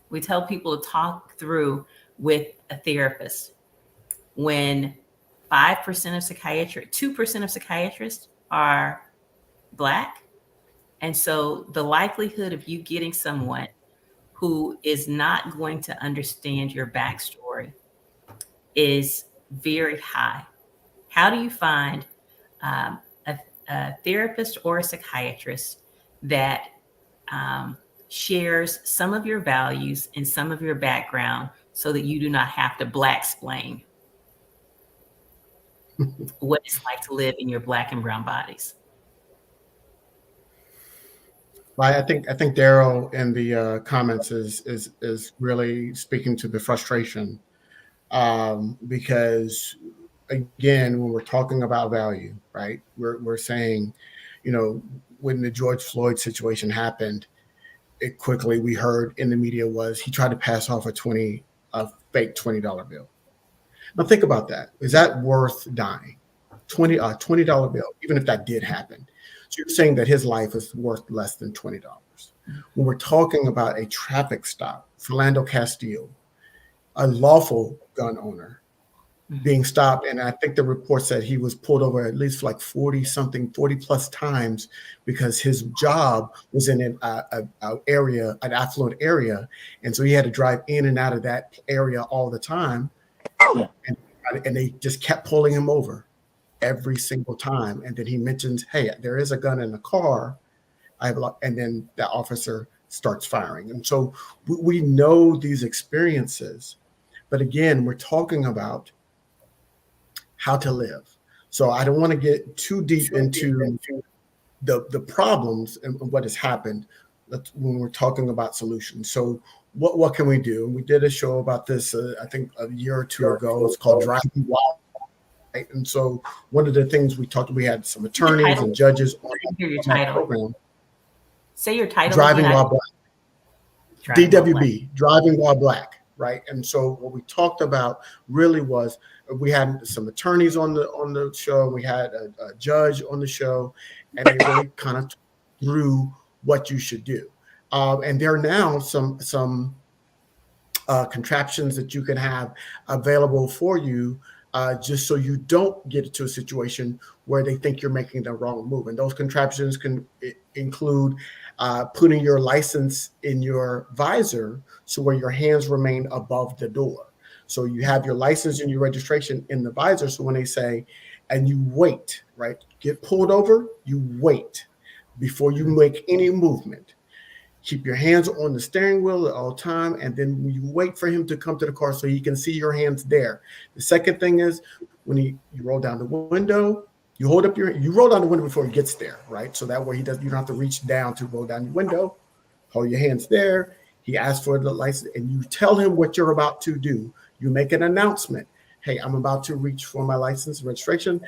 We tell people to talk through with a therapist, when 5% of psychiatrists, 2% of psychiatrists are Black. And so the likelihood of you getting someone who is not going to understand your backstory is very high. How do you find a therapist or a psychiatrist that shares some of your values and some of your background, so that you do not have to Black-splain what it's like to live in your Black and brown bodies? Well, I think Daryl in the comments is really speaking to the frustration, because again, when we're talking about value, right? We're saying, you know, when the George Floyd situation happened, it quickly we heard in the media was he tried to pass off a fake $20 bill. Now think about that. Is that worth dying? $20 bill, even if that did happen. So you're saying that his life is worth less than $20. When we're talking about a traffic stop, Philando Castile, a lawful gun owner, being stopped, and I think the report said he was pulled over at least like 40 plus times because his job was in an affluent area, and so he had to drive in and out of that area all the time, and, and they just kept pulling him over every single time. And then he mentions, "Hey, there is a gun in the car. I have a lot," and then the officer starts firing, and so we know these experiences, but again, we're talking about how to live. So I don't want to get too deep into the problems and what has happened. When we're talking about solutions. So what can we do? And we did a show about this, I think a year or two ago. It's called Driving While. Right? And so one of the things we had some attorneys and judges on that program. Say your title. Driving While Black. DWB, Driving While Black. Right. And so what we talked about really was we had some attorneys on the show. We had a judge on the show, and they really kind of through what you should do. And there are now some contraptions that you can have available for you, just so you don't get into a situation where they think you're making the wrong move. And those contraptions can include putting your license in your visor, so where your hands remain above the door. So you have your license and your registration in the visor. So when they say, and you wait, right? Get pulled over, you wait before you make any movement. Keep your hands on the steering wheel at all time, and then you wait for him to come to the car so he can see your hands there. The second thing is when you roll down the window, you roll down the window before he gets there, right? So that way you don't have to reach down to roll down your window. Hold your hands there. He asks for the license, and you tell him what you're about to do. You make an announcement. Hey, I'm about to reach for my license and registration.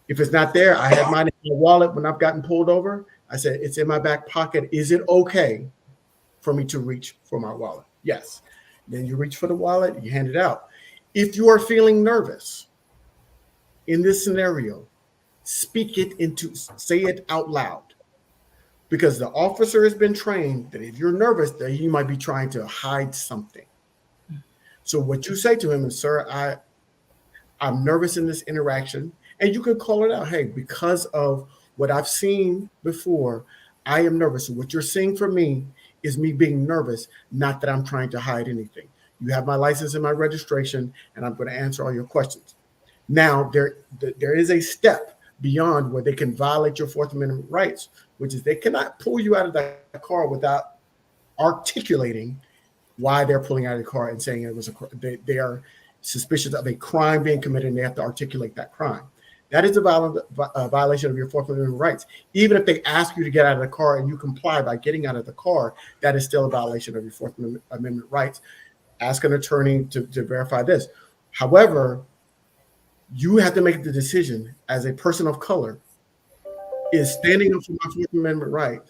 If it's not there, I have mine in my wallet when I've gotten pulled over. I said, it's in my back pocket. Is it okay for me to reach for my wallet? Yes. Then you reach for the wallet, you hand it out. If you are feeling nervous in this scenario, say it out loud. Because the officer has been trained that if you're nervous, that he might be trying to hide something. So what you say to him is, sir, I'm nervous in this interaction. And you can call it out. Hey, because of what I've seen before, I am nervous. What you're seeing from me is me being nervous, not that I'm trying to hide anything. You have my license and my registration, and I'm going to answer all your questions. Now, there is a step beyond where they can violate your Fourth Amendment rights, which is they cannot pull you out of that car without articulating why they're pulling out of the car and saying it was they are suspicious of a crime being committed, and they have to articulate that crime. That is a violation of your Fourth Amendment rights. Even if they ask you to get out of the car and you comply by getting out of the car, that is still a violation of your Fourth Amendment rights. Ask an attorney to verify this. However, you have to make the decision as a person of color, is standing up for my Fourth Amendment right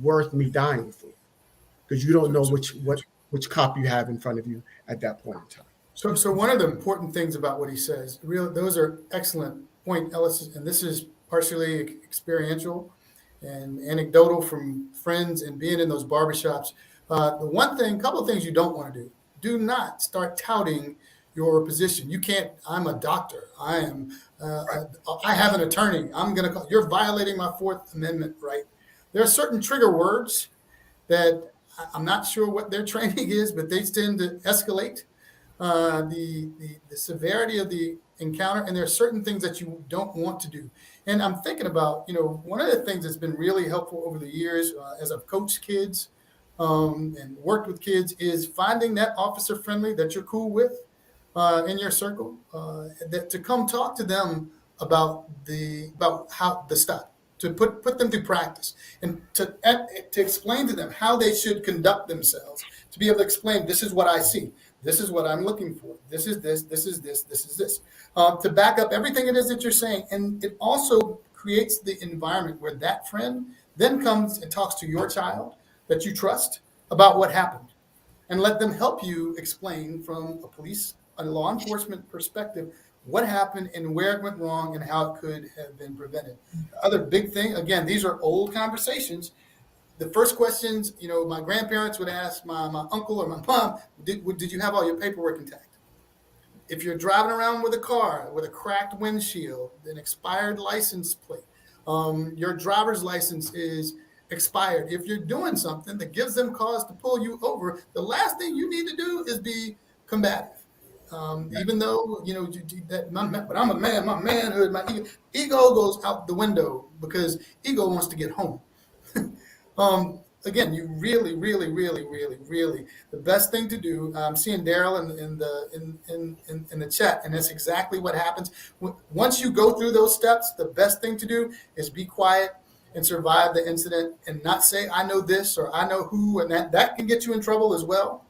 worth me dying for? Because you don't know which cop you have in front of you at that point in time. So one of the important things about what he says, those are excellent point, Ellis, and this is partially experiential and anecdotal from friends and being in those barbershops. Couple of things you don't want to do not start touting your position. You can't, I'm a doctor. I have an attorney. You're violating my Fourth Amendment right. There are certain trigger words that I'm not sure what their training is, but they tend to escalate the severity of the encounter, and there are certain things that you don't want to do. And I'm thinking about, one of the things that's been really helpful over the years as I've coached kids and worked with kids is finding that officer friendly that you're cool with in your circle, that to come talk to them about how the stop, to put them through practice, and to explain to them how they should conduct themselves, to be able to explain, this is what I see. This is what I'm looking for. This is this. This is this. This is this. To back up everything it is that you're saying, and it also creates the environment where that friend then comes and talks to your child that you trust about what happened, and let them help you explain from a law enforcement perspective what happened and where it went wrong and how it could have been prevented. The other big thing, again, these are old conversations. The first questions, my grandparents would ask my uncle or my mom, did you have all your paperwork intact? If you're driving around with a car with a cracked windshield, an expired license plate, your driver's license is expired. If you're doing something that gives them cause to pull you over, the last thing you need to do is be combative. Even though but I'm a man, my manhood, my ego goes out the window because ego wants to get home. Again, you really, really, really, really, really, the best thing to do. I'm seeing Daryl in the chat, and that's exactly what happens. Once you go through those steps, the best thing to do is be quiet and survive the incident, and not say I know this or I know who, and that can get you in trouble as well.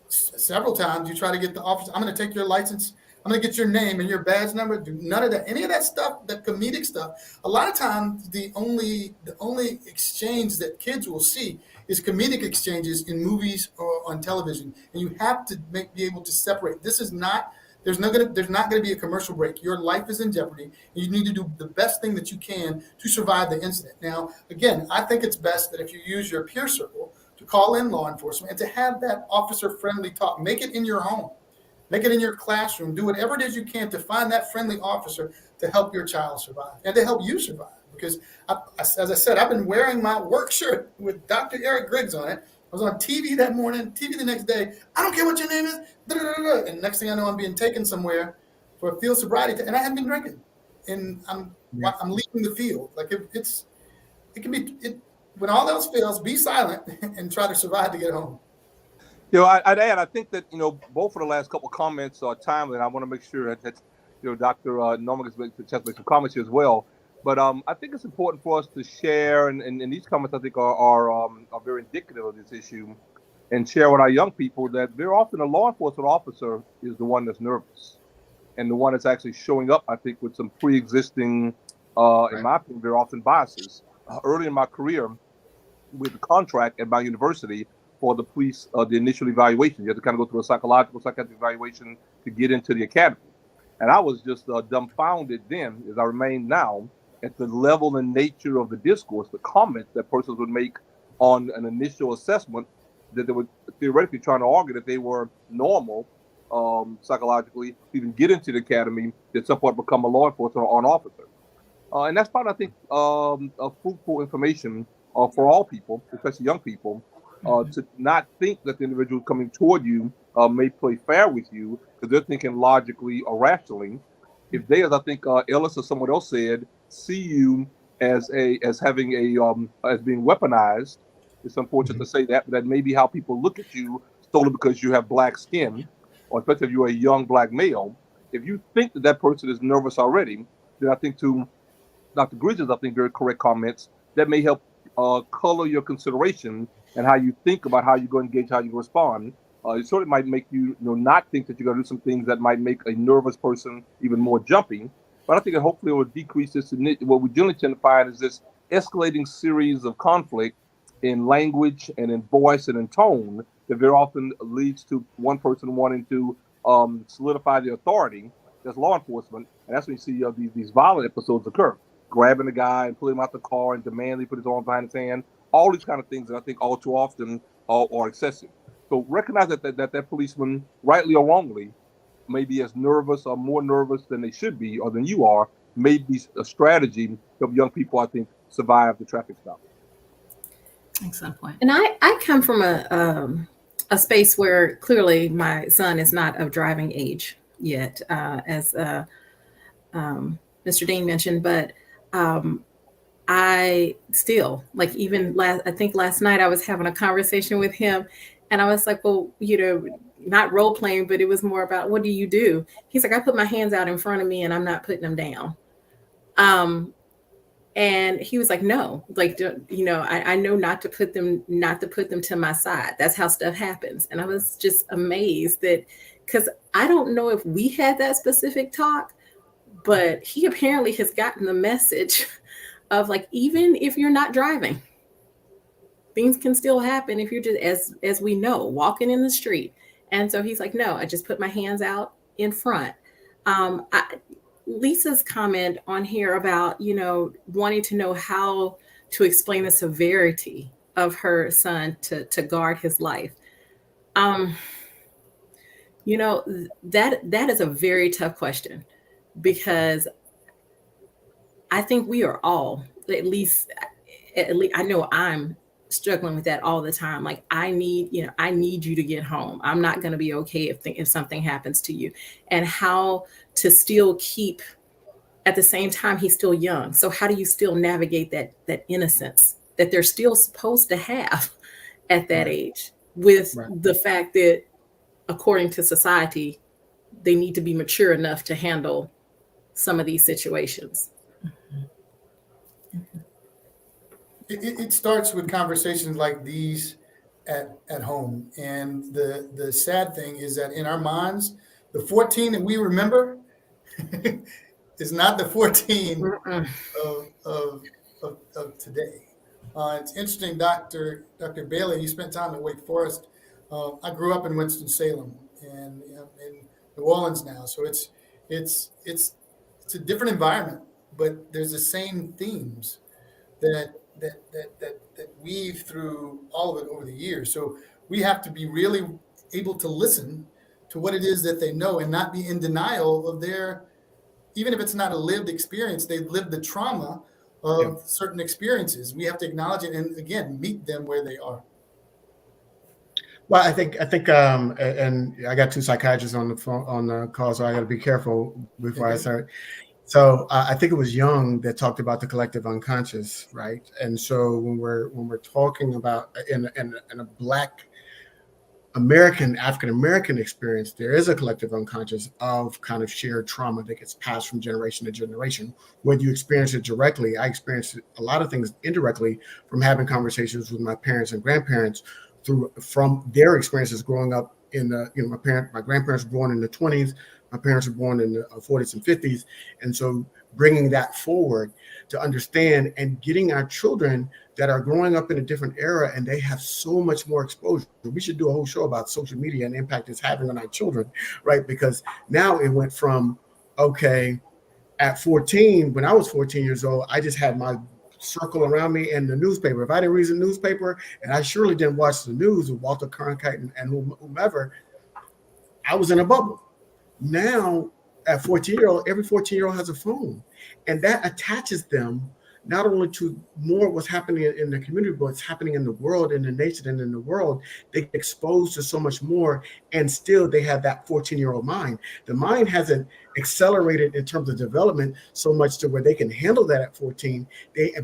Several times you try to get the officer. I'm going to take your license. I'm going to get your name and your badge number. Do none of that, any of that stuff, that comedic stuff. A lot of times, the only exchange that kids will see is comedic exchanges in movies or on television, and you have to be able to separate. This is not. There's not going to be a commercial break. Your life is in jeopardy, and you need to do the best thing that you can to survive the incident. Now, again, I think it's best that if you use your peer circle to call in law enforcement and to have that officer-friendly talk. Make it in your home. Make it in your classroom. Do whatever it is you can to find that friendly officer to help your child survive and to help you survive. Because, as I said, I've been wearing my work shirt with Dr. Eric Griggs on it. I was on TV that morning, TV the next day. I don't care what your name is. And next thing I know, I'm being taken somewhere for a field sobriety. And I hadn't been drinking. And I'm leaving the field. Like, when all else fails, be silent and try to survive to get home. I'd add, I think that, both of the last couple of comments are timely, and I want to make sure that Dr. Norman gets to make some comments here as well. But I think it's important for us to share, and these comments I think are very indicative of this issue, and share with our young people that very often a law enforcement officer is the one that's nervous, and the one that's actually showing up, I think, with some pre-existing, in my opinion, very often biases. Early in my career, with the contract at my university for the police, the initial evaluation. You have to kind of go through a psychiatric evaluation to get into the academy. And I was just dumbfounded then, as I remain now, at the level and nature of the discourse, the comments that persons would make on an initial assessment, that they were theoretically trying to argue that they were normal psychologically, to even get into the academy, to at some point become a law enforcement or an officer. And that's part, I think, of fruitful information for all people, especially young people, to not think that the individual coming toward you may play fair with you because they're thinking logically or rationally. If they, as I think Ellis or someone else said, see you as having as being weaponized, it's unfortunate to say that, but that may be how people look at you solely because you have black skin, or especially if you're a young black male. If you think that person is nervous already, then I think, to Dr. Bridges, I think, very correct comments, that may help color your consideration and how you think about how you go engage, how you respond. It sort of might make you, not think that you're going to do some things that might make a nervous person even more jumpy. But I think that hopefully it will decrease this. What we generally tend to find is this escalating series of conflict in language and in voice and in tone that very often leads to one person wanting to solidify the authority as law enforcement. And that's when you see these violent episodes occur. Grabbing the guy and pulling him out the car and demanding he put his arm behind his hand. All these kind of things that I think all too often are excessive. So recognize that policeman, rightly or wrongly, may be as nervous or more nervous than they should be or than you are, may be a strategy to help young people, I think, survive the traffic stop. Excellent point. And I come from a space where clearly my son is not of driving age yet, as Mr. Dean mentioned, but I still, like, even I think last night I was having a conversation with him and I was like, well, not role playing, but it was more about, what do you do? He's like, I put my hands out in front of me and I'm not putting them down. And he was like, no, like, I know not to put them to my side. That's how stuff happens. And I was just amazed that, because I don't know if we had that specific talk, but he apparently has gotten the message of, like, even if you're not driving, things can still happen if you're just, as we know, walking in the street. And so he's like, no, I just put my hands out in front. Lisa's comment on here about, wanting to know how to explain the severity of her son to guard his life. That is a very tough question, because I think we are all, at least I know I'm struggling with that all the time. Like, I need you to get home. I'm not going to be okay if something happens to you. And how to still keep, at the same time, he's still young. So how do you still navigate that innocence that they're still supposed to have at that age, with the fact that, according to society, they need to be mature enough to handle some of these situations? It starts with conversations like these at home. And the sad thing is that in our minds, the 14 that we remember is not the 14 of today. It's interesting, Dr. Bailey, you spent time at Wake Forest. I grew up in Winston-Salem and in New Orleans now. So it's a different environment, but there's the same themes that weave through all of it over the years. So we have to be really able to listen to what it is that they know, and not be in denial of their, even if it's not a lived experience, they've lived the trauma of certain experiences. We have to acknowledge it and, again, meet them where they are. Well, I think, and I got two psychiatrists on the phone, on the call, so I got to be careful before I start. So I think it was Jung that talked about the collective unconscious, right? And so when we're talking about in a Black American, African American experience, there is a collective unconscious of kind of shared trauma that gets passed from generation to generation. Whether you experience it directly, I experienced a lot of things indirectly from having conversations with my parents and grandparents from their experiences growing up in the, my grandparents were born in the 20s, my parents were born in the 40s and 50s. And so bringing that forward to understand, and getting our children that are growing up in a different era, and they have so much more exposure. We should do a whole show about social media and the impact it's having on our children, right? Because now it went from, okay, at 14, when I was 14 years old, I just had my circle around me and the newspaper. If I didn't read the newspaper, and I surely didn't watch the news with Walter Cronkite and whomever, I was in a bubble. Now, at 14-year-old, every 14-year-old has a phone, and that attaches them not only to more what's happening in the community, but what's happening in the world, in the nation, and in the world. They get exposed to so much more, and still they have that 14-year-old mind. The mind hasn't accelerated in terms of development so much to where they can handle that at 14,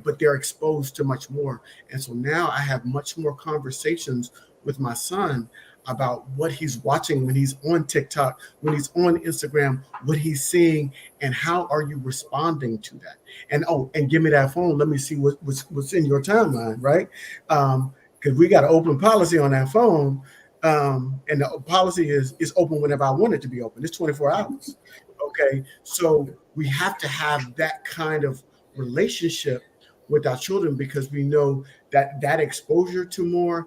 but they're exposed to much more. And so now I have much more conversations with my son about what he's watching when he's on TikTok, when he's on Instagram, what he's seeing, and how are you responding to that? And and give me that phone. Let me see what's in your timeline, right? Because we got an open policy on that phone, and the policy is open whenever I want it to be open. It's 24 hours. Okay, so we have to have that kind of relationship with our children, because we know that exposure to more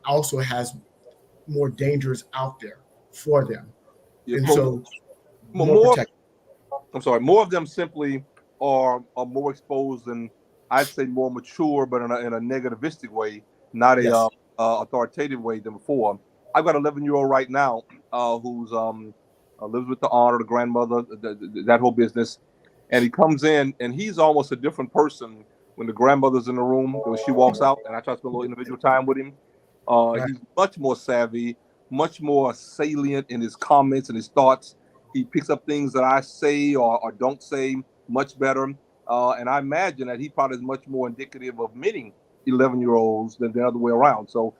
also has more dangers out there for them. And so more more of them simply are more exposed, and I'd say more mature, but in a negativistic way, not a authoritative way than before. I've got an 11-year-old right now who's lives with the aunt or the grandmother, that whole business, and he comes in and he's almost a different person when the grandmother's in the room, when she walks out, and I try to spend a little individual time with him. He's much more savvy, much more salient in his comments and his thoughts. He picks up things that I say or don't say much better. And I imagine that he probably is much more indicative of many 11-year-olds than the other way around. So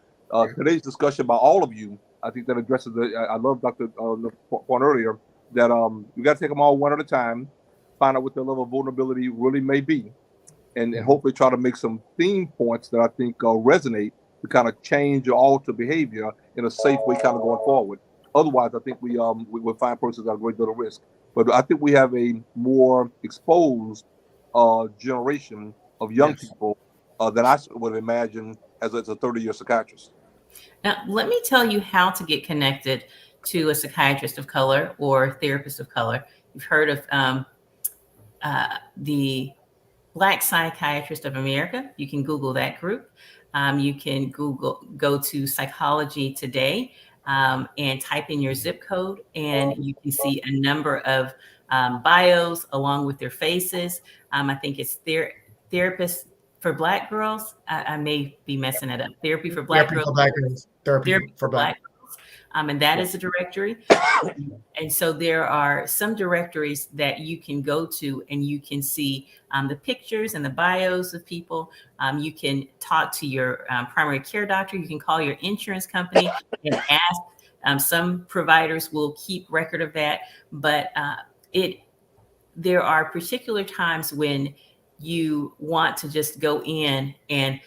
today's discussion by all of you, I think that addresses I love Dr. The point earlier that we got to take them all one at a time, find out what their level of vulnerability really may be, and hopefully try to make some theme points that I think resonate to kind of change or alter behavior in a safe way, kind of going forward. Otherwise, I think we will find persons at a great deal of risk. But I think we have a more exposed generation of young Yes. people than I would imagine as a 30-year psychiatrist. Now, let me tell you how to get connected to a psychiatrist of color or therapist of color. You've heard of the Black Psychiatrist of America. You can Google that group. You can go to Psychology Today and type in your zip code, and you can see a number of bios along with their faces. I think it's therapist for Black girls. I may be messing it up. Therapy for Black Therapy girls. for Black girls. Therapy Therapy for for Black. Black girls. And that Yeah. is a directory. And so there are some directories that you can go to and you can see the pictures and the bios of people. You can talk to your primary care doctor. You can call your insurance company and ask. Some providers will keep record of that, but there are particular times when you want to just go in and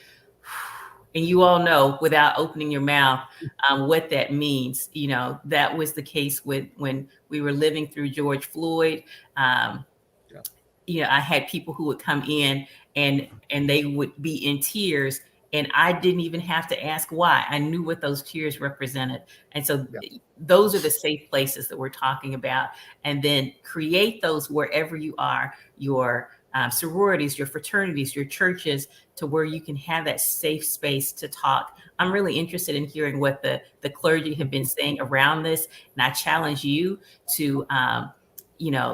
you all know without opening your mouth what that means. You know, that was the case with when we were living through George Floyd. Um, Yeah. you know, I had people who would come in and they would be in tears, and I didn't even have to ask why. I knew what those tears represented. And so Yeah. those are the safe places that we're talking about. And then create those wherever you are, your sororities, your fraternities, your churches, to where you can have that safe space to talk. I'm really interested in hearing what the clergy have been saying around this. And I challenge you to,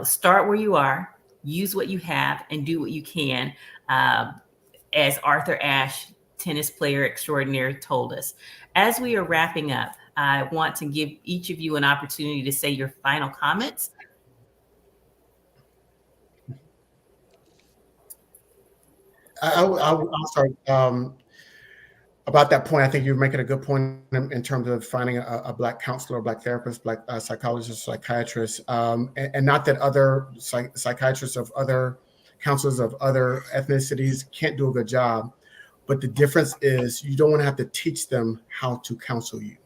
start where you are, use what you have, and do what you can. As Arthur Ashe, tennis player extraordinaire, told us. As we are wrapping up, I want to give each of you an opportunity to say your final comments. I'll start. About that point, I think you're making a good point in terms of finding a Black counselor, Black therapist, Black psychologist, psychiatrist, and not that other psychiatrists of other counselors of other ethnicities can't do a good job, but the difference is you don't want to have to teach them how to counsel you.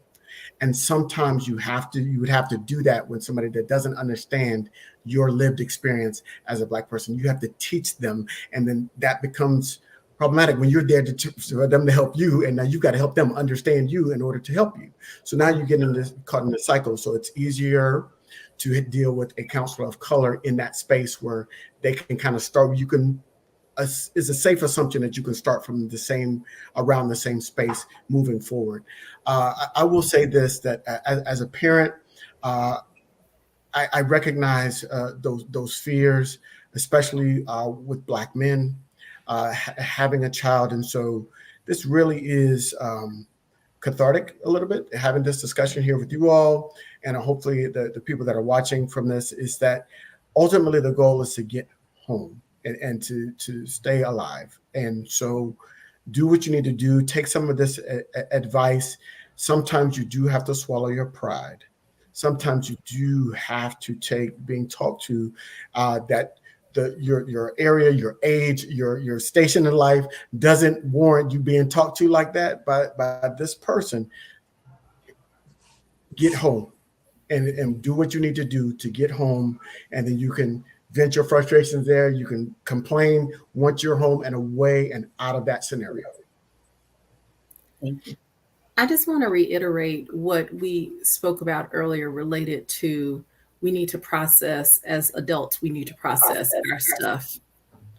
And sometimes you would have to do that when somebody that doesn't understand your lived experience as a Black person. You have to teach them, and then that becomes problematic when you're there for them to help you, and now you've got to help them understand you in order to help you. So now you get caught in the cycle. So it's easier to deal with a counselor of color in that space where they can kind of start. It's a safe assumption that you can start from around the same space moving forward. I will say this, that as a parent, I recognize those fears, especially with Black men having a child. And so this really is cathartic a little bit, having this discussion here with you all. And hopefully the people that are watching from this is that ultimately the goal is to get home and to stay alive. And so do what you need to do. Take some of this advice. Sometimes you do have to swallow your pride. Sometimes you do have to take being talked to that your area, your age, your station in life doesn't warrant you being talked to like that by this person. Get home and do what you need to do to get home, and then you can vent your frustrations there. You can complain once you're home and away and out of that scenario. Thank you. I just want to reiterate what we spoke about earlier related to we need to process as adults, we need to process our stuff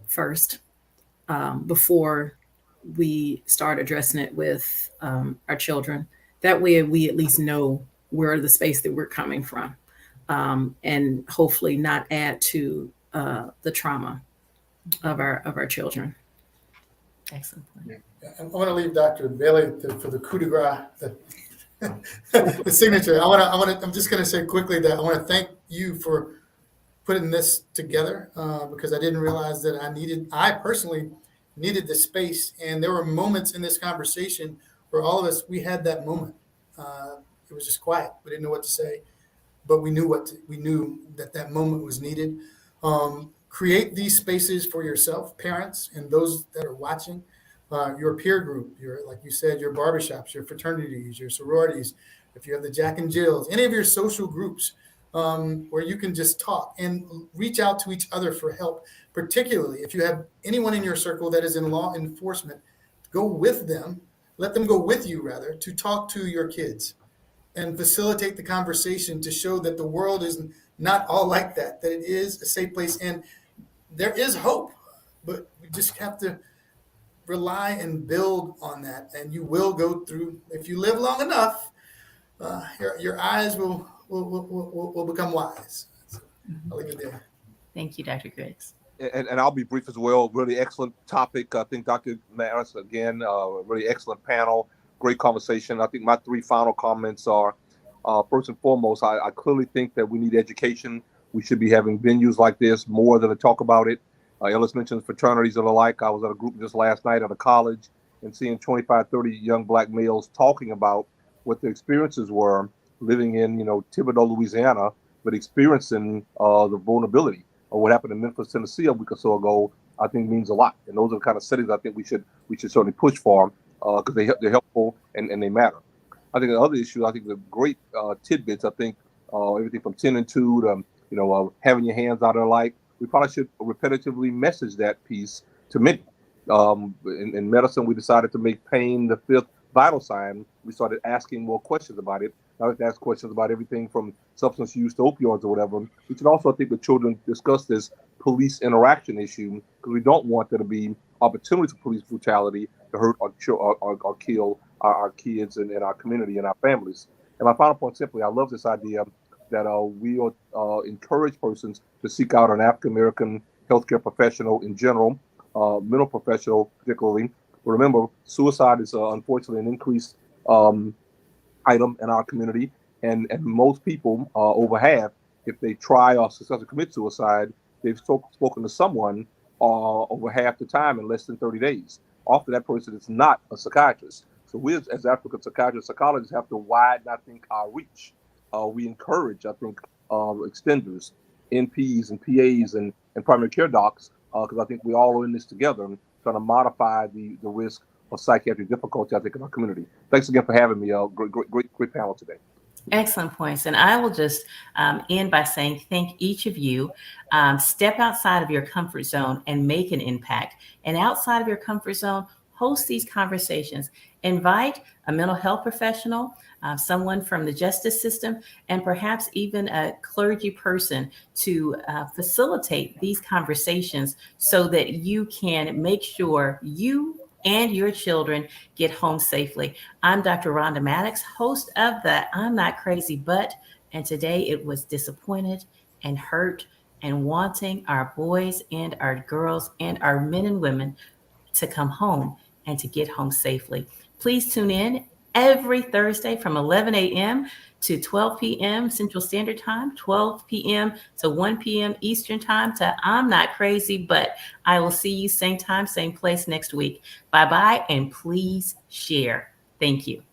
first before we start addressing it with our children. That way, we at least know where the space that we're coming from, and hopefully not add to the trauma of our children. Excellent point. I want to leave Dr. Bailey for the coup de grace, the signature. I'm just going to say quickly that I want to thank you for putting this together because I didn't realize that I personally needed the space. And there were moments in this conversation where all of us, we had that moment. It was just quiet. We didn't know what to say, but we knew that moment was needed. create these spaces for yourself, parents, and those that are watching. Your peer group, your, like you said, your barbershops, your fraternities, your sororities, if you have the Jack and Jills, any of your social groups, where you can just talk and reach out to each other for help, particularly if you have anyone in your circle that is in law enforcement. Go with them, let them go with you rather, to talk to your kids and facilitate the conversation to show that the world is not all like that it is a safe place and there is hope. But we just have to rely and build on that. And you will go through, if you live long enough, your eyes will become wise. So I'll leave it there. Thank you, Dr. Griggs. And I'll be brief as well. Really excellent topic. I think Dr. Maris, again, really excellent panel, great conversation. I think my three final comments are, first and foremost, I clearly think that we need education. We should be having venues like this more than to talk about it. Ellis mentioned fraternities and the like. I was at a group just last night at a college and seeing 25, 30 young Black males talking about what their experiences were living in, Thibodaux, Louisiana, but experiencing the vulnerability. Or what happened in Memphis, Tennessee a week or so ago, I think means a lot. And those are the kind of settings I think we should certainly push for, because they're helpful and they matter. I think the other issue, I think the great tidbits, I think everything from 10 and 2 to, having your hands out and like, we probably should repetitively message that piece to many. In medicine, we decided to make pain the fifth vital sign. We started asking more questions about it. Now we have to ask questions about everything from substance use to opioids or whatever. We should also, I think, with children discuss this police interaction issue, because we don't want there to be opportunities for police brutality to hurt or kill our kids and our community and our families. And my final point, simply, I love this idea that we encourage persons to seek out an African-American healthcare professional in general, mental professional particularly. But remember, suicide is unfortunately an increased item in our community, and most people, over half, if they try or successfully commit suicide, they've spoken to someone over half the time in less than 30 days. Often that person is not a psychiatrist. So we as African psychiatrists, psychologists have to widen, I think, our reach. We encourage, I think, extenders, NPs and PAs and primary care docs, because I think we all are in this together and trying to modify the risk of psychiatric difficulty, I think, in our community. Thanks again for having me. Great panel today. Excellent points. And I will just end by saying thank each of you. Step outside of your comfort zone and make an impact. And outside of your comfort zone, host these conversations. Invite a mental health professional, someone from the justice system, and perhaps even a clergy person to facilitate these conversations so that you can make sure you and your children get home safely. I'm Dr. Rhonda Mattox, host of the I'm Not Crazy But, and today it was disappointed and hurt and wanting our boys and our girls and our men and women to come home and to get home safely. Please tune in every Thursday from 11 a.m. to 12 p.m. Central Standard Time, 12 p.m. to 1 p.m. Eastern Time to I'm Not Crazy, But. I will see you same time, same place next week. Bye-bye, and please share. Thank you.